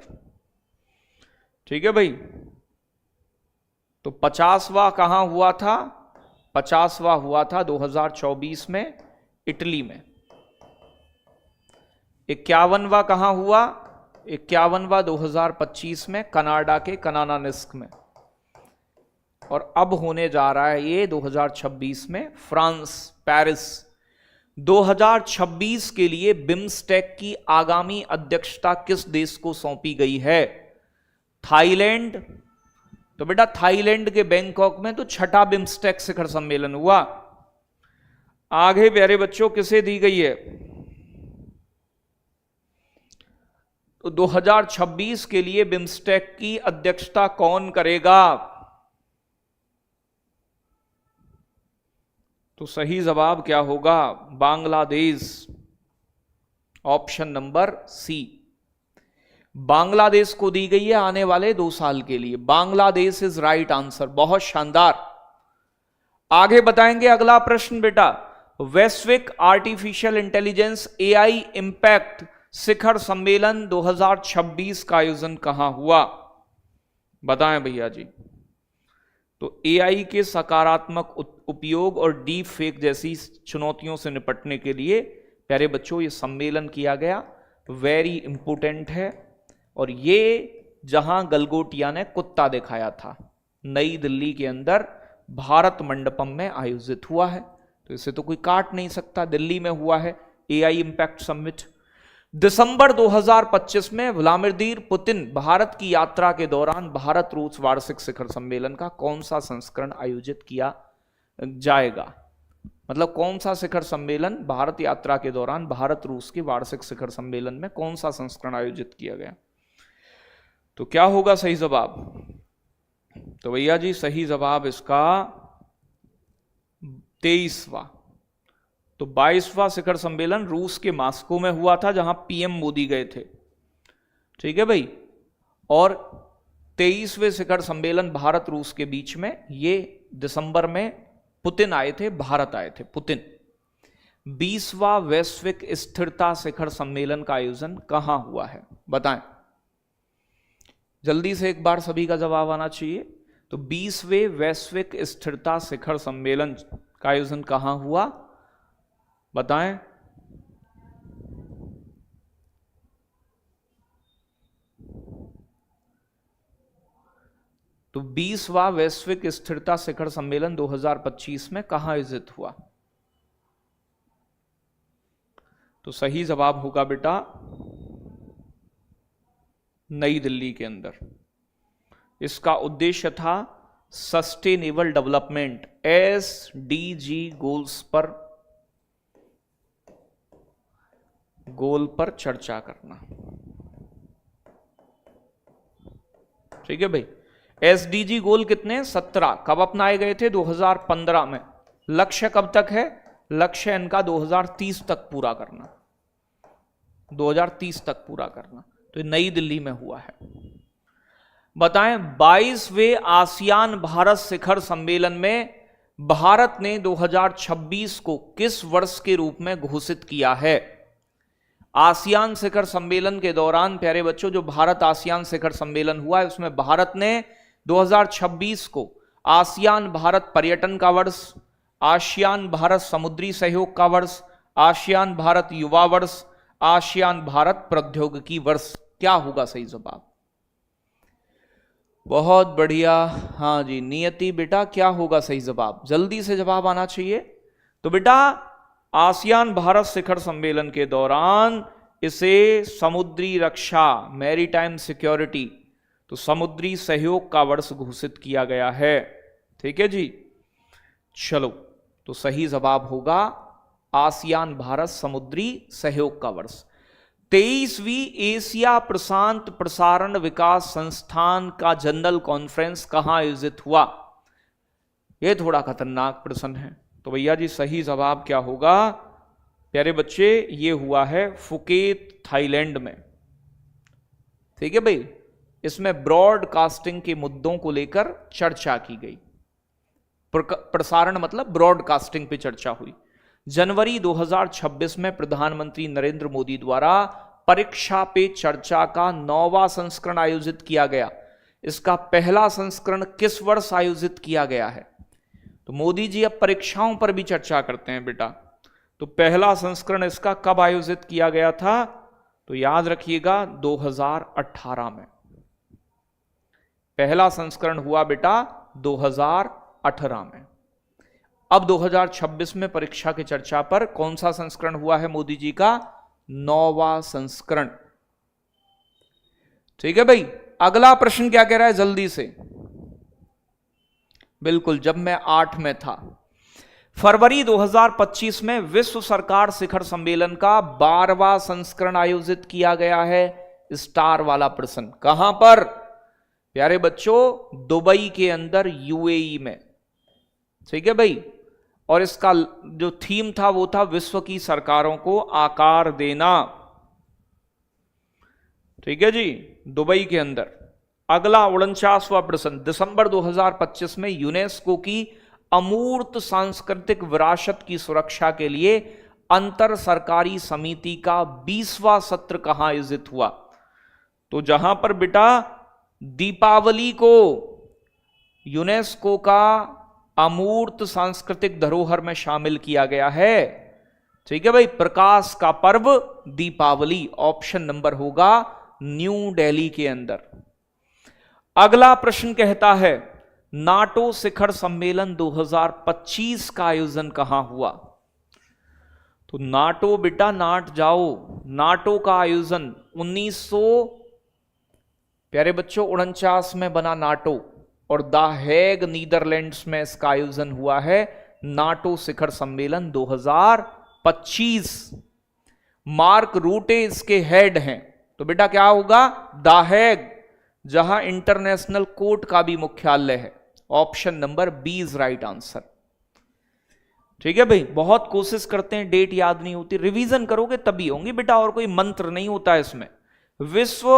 ठीक है भाई। तो 50वां कहां हुआ था? 50वां हुआ था 2024 में इटली में। 51वां कहां हुआ? 51वां 2025 में कनाडा के कनानानिस्क में। और अब होने जा रहा है ये 2026 में फ्रांस, पेरिस। 2026 के लिए बिम्स्टेक की आगामी अध्यक्षता किस देश को सौंपी गई है? थाईलैंड। तो बेटा थाईलैंड के बैंकॉक में तो 6ठा बिम्स्टेक शिखर सम्मेलन हुआ। आगे प्यारे बच्चों किसे दी गई है? तो 2026 के लिए बिम्स्टेक की अध्यक्षता कौन करेगा? तो सही जवाब क्या होगा? Bangladesh, option number C. Bangladesh को दी गई है आने वाले 2 साल के लिए। Bangladesh is right answer. बहुत शानदार। आगे बताएंगे अगला प्रश्न बेटा। वैश्विक आर्टिफिशियल इंटेलिजेंस एआई इंपैक्ट शिखर सम्मेलन 2026 का आयोजन कहां हुआ? बताएं भैया जी। तो एआई के सकारात्मक उपयोग और डीप फेक जैसी चुनौतियों से निपटने के लिए प्यारे बच्चों ये सम्मेलन किया गया। वेरी इंपोर्टेंट है। और ये जहां गलगोटिया ने कुत्ता दिखाया था, नई दिल्ली के अंदर भारत मंडपम में आयोजित हुआ है। तो इसे तो कोई काट नहीं सकता, दिल्ली में हुआ है एआई इंपैक्ट समिट। दिसंबर 2025 में व्लादिमीर पुतिन भारत की यात्रा के दौरान भारत रूस वार्षिक शिखर सम्मेलन का कौन सा संस्करण आयोजित किया जाएगा? मतलब कौन सा शिखर सम्मेलन भारत यात्रा के दौरान भारत रूस के वार्षिक शिखर सम्मेलन में कौन सा संस्करण आयोजित किया गया? तो क्या होगा सही जवाब? तो भैया जी सही जवाब इसका 23वां। तो 22वां शिखर सम्मेलन रूस के मॉस्को में हुआ था, जहां पीएम मोदी गए थे। ठीक है भाई। और 23वें शिखर सम्मेलन भारत रूस के बीच में, ये दिसंबर में पुतिन आए थे, भारत आए थे पुतिन। 20वां वैश्विक स्थिरता शिखर सम्मेलन का आयोजन कहां हुआ है? बताएं जल्दी से, एक बार सभी का जवाब आना चाहिए। तो 20वें वैश्विक स्थिरता शिखर सम्मेलन का आयोजन कहां हुआ? बताएं। तो 20वां वैश्विक स्थिरता शिखर सम्मेलन 2025 में कहां आयोजित हुआ? तो सही जवाब होगा बेटा नई दिल्ली के अंदर। इसका उद्देश्य था सस्टेनेबल डेवलपमेंट SDG गोल पर चर्चा करना। ठीक है भाई। SDG गोल कितने? 17। कब अपनाए गए थे? 2015 में। लक्ष्य कब तक है? लक्ष्य इनका 2030 तक पूरा करना, 2030 तक पूरा करना। तो नई दिल्ली में हुआ है। बताएं 22वें आसियान भारत शिखर सम्मेलन में भारत ने 2026 को किस वर्ष के रूप में घोषित किया है? आसियान शिखर सम्मेलन के दौरान प्यारे बच्चों, जो भारत आसियान शिखर सम्मेलन हुआ है, उसमें भारत ने 2026 को आसियान भारत पर्यटन का वर्ष, आसियान भारत समुद्री सहयोग का वर्ष, आसियान भारत युवा वर्ष, आसियान भारत प्रौद्योगिकी वर्ष। क्या होगा सही जवाब? बहुत बढ़िया। हाँ जी नियति बेटा, क्या होगा सही जवाब? जल्दी से जवाब आना चाहिए। तो बेटा आसियान भारत शिखर सम्मेलन के दौरान इसे समुद्री रक्षा, मैरीटाइम सिक्योरिटी, तो समुद्री सहयोग का वर्ष घोषित किया गया है। ठीक है जी। चलो, तो सही जवाब होगा आसियान भारत समुद्री सहयोग का वर्ष। 23वीं एशिया प्रशांत प्रसारण विकास संस्थान का जनरल कॉन्फ्रेंस कहां आयोजित हुआ? यह थोड़ा खतरनाक प्रश्न है। तो भैया जी सही जवाब क्या होगा प्यारे बच्चे? ये हुआ है फुकेत, थाईलैंड में। ठीक है भाई। इसमें ब्रॉडकास्टिंग के मुद्दों को लेकर चर्चा की गई। प्रसारण मतलब ब्रॉडकास्टिंग पे चर्चा हुई। जनवरी 2026 में प्रधानमंत्री नरेंद्र मोदी द्वारा परीक्षा पे चर्चा का 9वां संस्करण आयोजित किया गया। इसका पहला संस्करण किस वर्ष आयोजित किया गया है? तो मोदी जी अब परीक्षाओं पर भी चर्चा करते हैं बेटा। तो पहला संस्करण इसका कब आयोजित किया गया था? तो याद रखिएगा 2018 में पहला संस्करण हुआ बेटा, 2018 में। अब 2026 में परीक्षा की चर्चा पर कौन सा संस्करण हुआ है मोदी जी का? 9वां संस्करण। ठीक है भाई। अगला प्रश्न क्या कह रहा है जल्दी से? बिल्कुल, जब मैं 8 में था। फरवरी 2025 में विश्व सरकार शिखर सम्मेलन का 12वां संस्करण आयोजित किया गया है। स्टार वाला प्रश्न कहां पर प्यारे बच्चों? दुबई के अंदर, यूएई में। ठीक है भाई। और इसका जो थीम था वो था विश्व की सरकारों को आकार देना। ठीक है जी, दुबई के अंदर। अगला 49वां प्रश्न, दिसंबर 2025 में यूनेस्को की अमूर्त सांस्कृतिक विरासत की सुरक्षा के लिए अंतर सरकारी समिति का 20वां सत्र कहां आयोजित हुआ? तो जहां पर बेटा दीपावली को यूनेस्को का अमूर्त सांस्कृतिक धरोहर में शामिल किया गया है। ठीक है भाई। प्रकाश का पर्व दीपावली, ऑप्शन नंबर होगा न्यू दिल्ली के अंदर। अगला प्रश्न कहता है नाटो शिखर सम्मेलन 2025 का आयोजन कहां हुआ? तो नाटो बेटा, नाट जाओ। नाटो का आयोजन 1900 प्यारे बच्चों 49 में बना नाटो, और द हेग नीदरलैंड्स में इसका आयोजन हुआ है। नाटो शिखर सम्मेलन 2025। मार्क रूटे इसके हेड हैं। तो बेटा क्या होगा? द हेग जहां इंटरनेशनल कोर्ट का भी मुख्यालय है। Option number B is right answer. ठीक है भाई, बहुत कोशिश करते हैं, डेट याद नहीं होती, रिवीजन करोगे तभी होंगी बेटा, और कोई मंत्र नहीं होता है इसमें। विश्व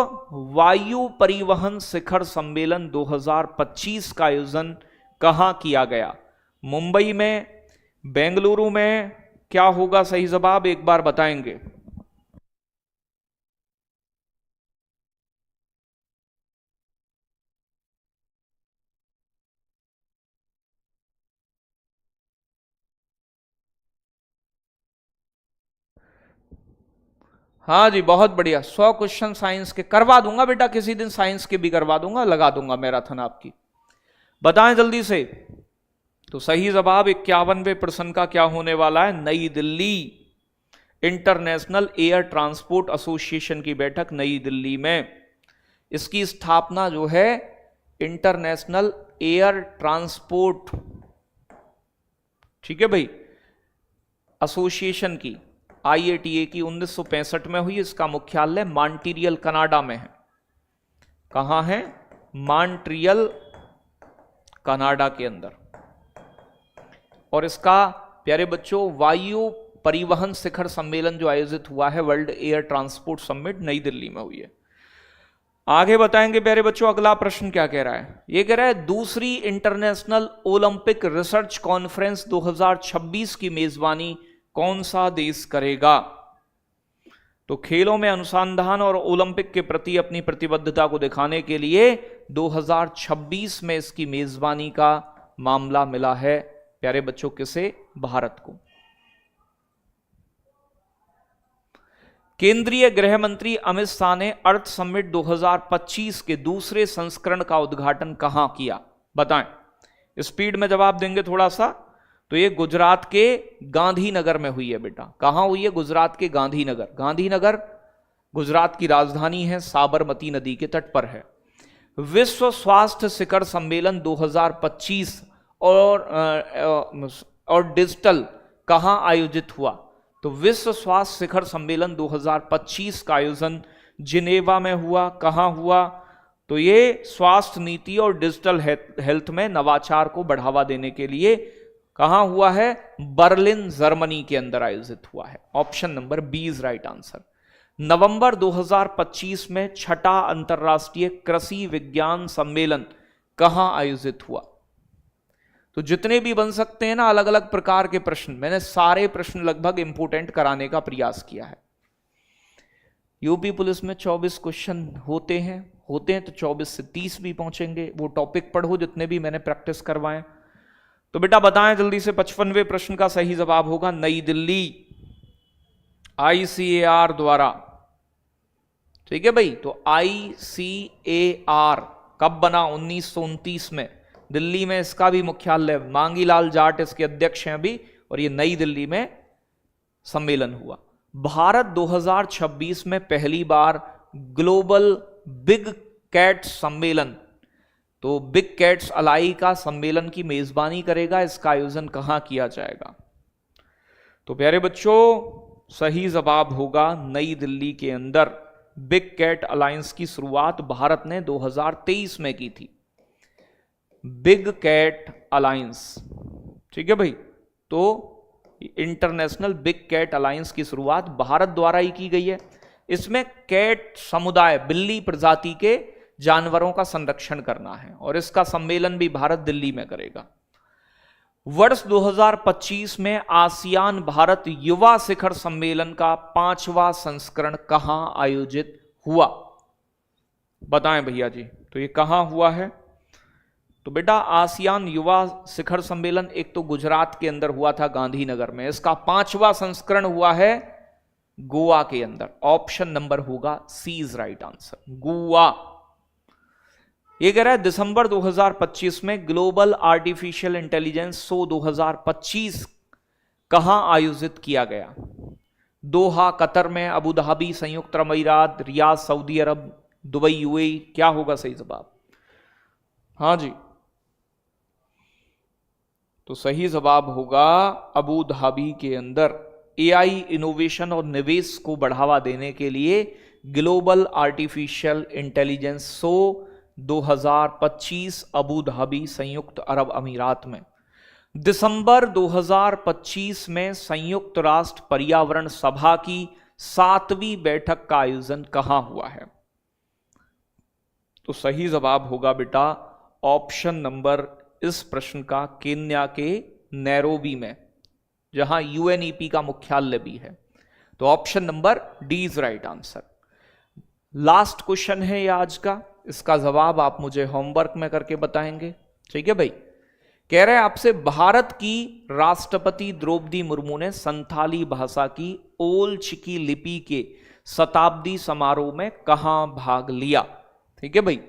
वायु परिवहन शिखर सम्मेलन 2025 का आयोजन कहां किया गया? मुंबई में, बेंगलुरु में, क्या होगा सही जवाब एक बार बताएंगे? हाँ जी, बहुत बढ़िया। 100 क्वेश्चन साइंस के करवा दूंगा बेटा, किसी दिन साइंस के भी करवा दूंगा, लगा दूंगा मैराथन आपकी। बताएं जल्दी से। तो सही जवाब 51वें प्रश्न का क्या होने वाला है? नई Delhi. International air transport association की बैठक नई दिल्ली में। इसकी स्थापना जो है इंटरनेशनल एयर ट्रांसपोर्ट, ठीक है भाई, एसोसिएशन की, IATA की 1965 में हुई। इसका मुख्यालय मॉन्ट्रियल कनाडा में है। कहां है? मॉन्ट्रियल कनाडा के अंदर। और इसका प्यारे बच्चों वायु परिवहन शिखर सम्मेलन जो आयोजित हुआ है, वर्ल्ड एयर ट्रांसपोर्ट समिट, नई दिल्ली में हुई है। आगे बताएंगे प्यारे बच्चों, अगला प्रश्न क्या कह रहा है? यह कह रहा है दूसरी इंटरनेशनल ओलंपिक रिसर्च कॉन्फ्रेंस 2026 की मेजबानी कौन सा देश करेगा? तो खेलों में अनुसंधान और ओलंपिक के प्रति अपनी प्रतिबद्धता को दिखाने के लिए 2026 में इसकी मेजबानी का मामला मिला है प्यारे बच्चों, किसे? भारत को। केंद्रीय गृह मंत्री अमित शाह ने अर्थ समिट 2025 के दूसरे संस्करण का उद्घाटन कहां किया? बताएं, स्पीड में जवाब देंगे थोड़ा सा। तो ये गुजरात के गांधीनगर में हुई है बेटा। कहां हुई है? गुजरात के गांधीनगर। गांधीनगर गुजरात की राजधानी है, साबरमती नदी के तट पर है। विश्व स्वास्थ्य शिखर सम्मेलन 2025 और डिजिटल कहां आयोजित हुआ? तो विश्व स्वास्थ्य शिखर सम्मेलन 2025 का आयोजन जिनेवा में हुआ। कहां हुआ? तो ये स्वास्थ्य नीति और डिजिटल हेल्थ में नवाचार को बढ़ावा देने के लिए कहां हुआ है? बर्लिन जर्मनी के अंदर आयोजित हुआ है। Option number B is right answer. नवंबर 2025 में छठा अंतरराष्ट्रीय कृषि विज्ञान सम्मेलन कहां आयोजित हुआ? तो जितने भी बन सकते हैं ना अलग अलग प्रकार के प्रश्न, मैंने सारे प्रश्न लगभग इंपोर्टेंट कराने का प्रयास किया है। यूपी पुलिस में 24 क्वेश्चन होते हैं तो 24 से 30 भी पहुंचेंगे। वो टॉपिक पढ़ो जितने भी मैंने प्रैक्टिस करवाए। तो बेटा बताएं जल्दी से, 55वें प्रश्न का सही जवाब होगा नई दिल्ली, ICAR द्वारा। ठीक है भाई, तो ICAR कब बना? 1929 में दिल्ली में इसका भी मुख्यालय, मांगीलाल जाट इसके अध्यक्ष हैं अभी, और ये नई दिल्ली में सम्मेलन हुआ। भारत 2026 में पहली बार ग्लोबल बिग कैट सम्मेलन, तो बिग कैट्स अलाई का सम्मेलन की मेजबानी करेगा। इसका आयोजन कहां किया जाएगा? तो प्यारे बच्चों सही जवाब होगा नई दिल्ली के अंदर। बिग कैट अलायंस की शुरुआत भारत ने 2023 में की थी। बिग कैट अलायंस, ठीक है भाई, तो इंटरनेशनल बिग कैट अलायंस की शुरुआत भारत द्वारा ही की गई है। इसमें कैट समुदाय, बिल्ली प्रजाति के जानवरों का संरक्षण करना है, और इसका सम्मेलन भी भारत दिल्ली में करेगा। वर्ष 2025 में आसियान भारत युवा शिखर सम्मेलन का 5वां संस्करण कहां आयोजित हुआ? बताएं भैया जी, तो ये कहां हुआ है? तो बेटा आसियान युवा शिखर सम्मेलन एक तो गुजरात के अंदर हुआ था, गांधीनगर में। इसका 5वां संस्करण हुआ है गोवा के अंदर। ऑप्शन नंबर होगा सी इज राइट आंसर, गोवा। ये कह रहा है दिसंबर 2025 में ग्लोबल आर्टिफिशियल इंटेलिजेंस शो 2025 कहां आयोजित किया गया? दोहा कतर में, अबू धाबी संयुक्त अरब अमीरात, रियाद सऊदी अरब, दुबई यूएई, क्या होगा सही जवाब? हाँ जी, तो सही जवाब होगा अबू धाबी के अंदर। एआई इनोवेशन और निवेश को बढ़ावा देने के लिए global artificial intelligence show 2025 Abu Dhabi संयुक्त अरब अमीरात में। दिसंबर 2025 में संयुक्त राष्ट्र पर्यावरण सभा की 7वीं बैठक का आयोजन कहां हुआ है? तो सही जवाब होगा बेटा ऑप्शन नंबर इस प्रश्न का केन्या के नैरोबी में, जहां यूएनईपी का मुख्यालय भी है। तो option number D is right answer. Last question है ये आज का, इसका जवाब आप मुझे होमवर्क में करके बताएंगे, ठीक है भाई। कह रहे हैं आपसे, भारत की राष्ट्रपति द्रौपदी मुर्मू ने संथाली भाषा की ओल चिकी लिपि के शताब्दी समारोह में कहां भाग लिया? ठीक है भाई।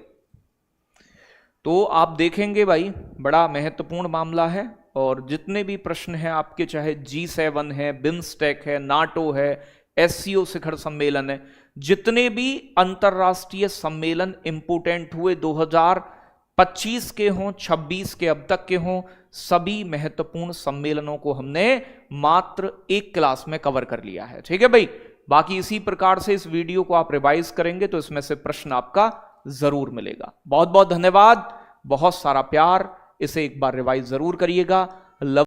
तो आप देखेंगे भाई बड़ा महत्वपूर्ण मामला है, और जितने भी प्रश्न हैं आपके, चाहे G7 है, बिम्स्टेक है, नाटो है, SCO शिखर सम्मेलन है, जितने भी अंतरराष्ट्रीय सम्मेलन इंपोर्टेंट हुए 2025 के हों, 26 के अब तक के हों, सभी महत्वपूर्ण सम्मेलनों को हमने मात्र एक क्लास में कवर कर लिया है, ठीक है भाई। बाकी इसी प्रकार से इस वीडियो को आप रिवाइज करेंगे तो इसमें से प्रश्न आपका जरूर मिलेगा। बहुत बहुत धन्यवाद, बहुत सारा प्यार, इसे एक बार रिवाइज जरूर करिएगा।